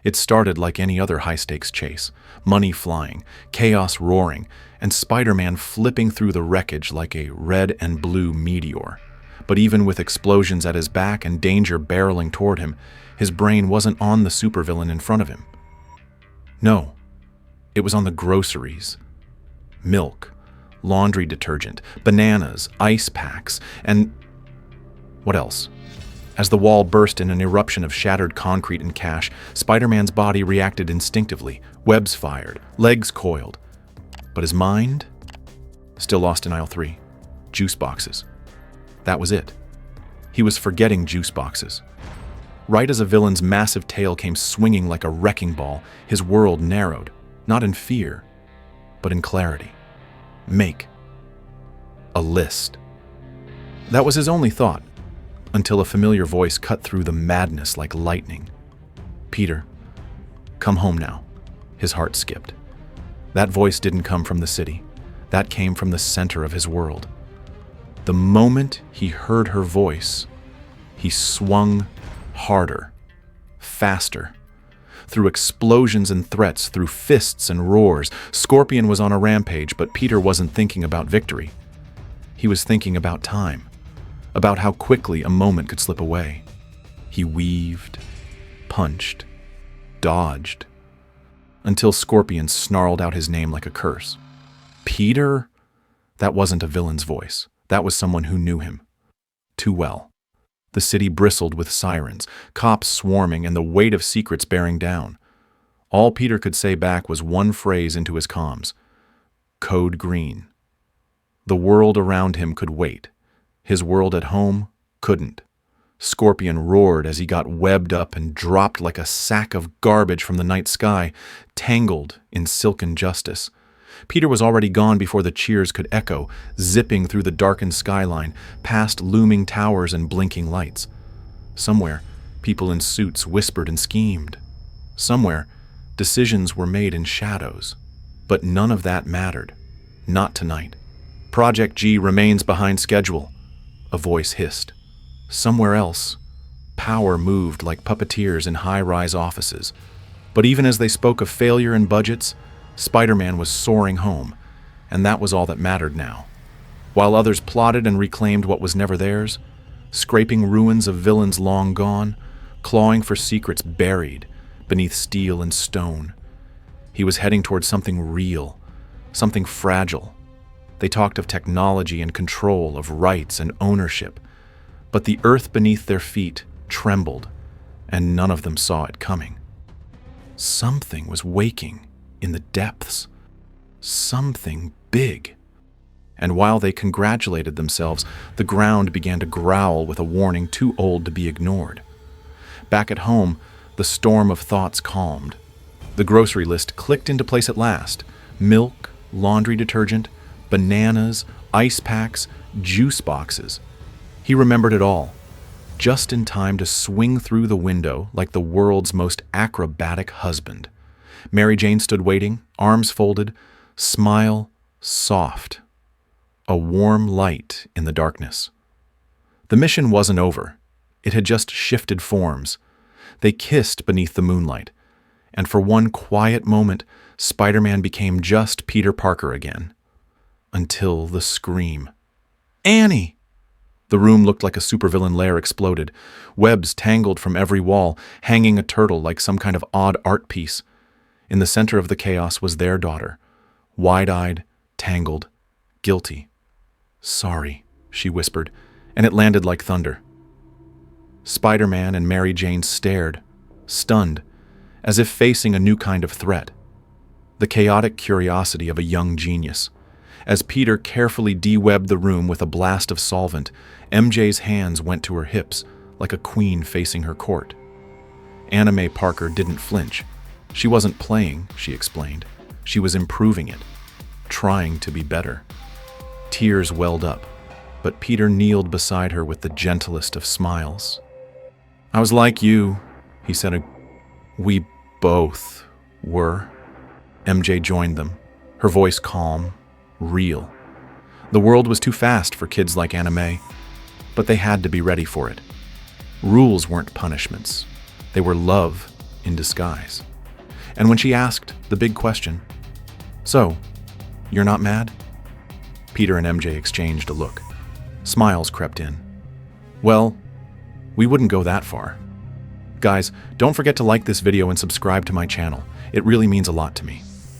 It started like any other high-stakes chase, money flying, chaos roaring, and Spider-Man flipping through the wreckage like a red and blue meteor. But even with explosions at his back and danger barreling toward him, his brain wasn't on the supervillain in front of him. No, it was on the groceries. Milk, laundry detergent, bananas, ice packs, and what else? As the wall burst in an eruption of shattered concrete and cash, Spider-Man's body reacted instinctively, webs fired, legs coiled. But his mind? Still lost in aisle 3. Juice boxes. That was it. He was forgetting juice boxes. Right as a villain's massive tail came swinging like a wrecking ball, his world narrowed, not in fear, but in clarity. Make a list. That was his only thought, until a familiar voice cut through the madness like lightning. Peter, come home now. His heart skipped. That voice didn't come from the city. That came from the center of his world. The moment he heard her voice, he swung harder, faster. Through explosions and threats, through fists and roars, Scorpion was on a rampage, but Peter wasn't thinking about victory. He was thinking about time. About how quickly a moment could slip away. He weaved, punched, dodged, until Scorpion snarled out his name like a curse. Peter? That wasn't a villain's voice. That was someone who knew him too well. The city bristled with sirens, cops swarming, and the weight of secrets bearing down. All Peter could say back was one phrase into his comms. Code Green. The world around him could wait. His world at home couldn't. Scorpion roared as he got webbed up and dropped like a sack of garbage from the night sky, tangled in silken justice. Peter was already gone before the cheers could echo, zipping through the darkened skyline, past looming towers and blinking lights. Somewhere, people in suits whispered and schemed. Somewhere, decisions were made in shadows. But none of that mattered. Not tonight. Project G remains behind schedule. A voice hissed. Somewhere else, power moved like puppeteers in high-rise offices. But even as they spoke of failure and budgets, Spider-Man was soaring home, and that was all that mattered now. While others plotted and reclaimed what was never theirs, scraping ruins of villains long gone, clawing for secrets buried beneath steel and stone, he was heading towards something real, something fragile. They talked of technology and control, of rights and ownership, but the earth beneath their feet trembled, and none of them saw it coming. Something was waking in the depths, something big. And while they congratulated themselves, the ground began to growl with a warning too old to be ignored. Back at home, the storm of thoughts calmed. The grocery list clicked into place at last. Milk, laundry detergent, bananas, ice packs, juice boxes. He remembered it all, just in time to swing through the window like the world's most acrobatic husband. Mary Jane stood waiting, arms folded, smile soft. A warm light in the darkness. The mission wasn't over. It had just shifted forms. They kissed beneath the moonlight, and for one quiet moment, Spider-Man became just Peter Parker again. Until the scream. Annie! The room looked like a supervillain lair exploded. Webs tangled from every wall, hanging a turtle like some kind of odd art piece. In the center of the chaos was their daughter, wide-eyed, tangled, guilty. Sorry, she whispered, and it landed like thunder. Spider-Man and Mary Jane stared, stunned, as if facing a new kind of threat. The chaotic curiosity of a young genius. As Peter carefully de-webbed the room with a blast of solvent, MJ's hands went to her hips, like a queen facing her court. Anna Mae Parker didn't flinch. She wasn't playing, she explained. She was improving it, trying to be better. Tears welled up, but Peter kneeled beside her with the gentlest of smiles. I was like you, he said. We both were. MJ joined them, her voice calm, real. The world was too fast for kids like Anna Mae, but they had to be ready for it. Rules weren't punishments. They were love in disguise. And when she asked the big question, "So, you're not mad?" Peter and MJ exchanged a look. Smiles crept in. "Well, we wouldn't go that far." Guys, don't forget to like this video and subscribe to my channel. It really means a lot to me.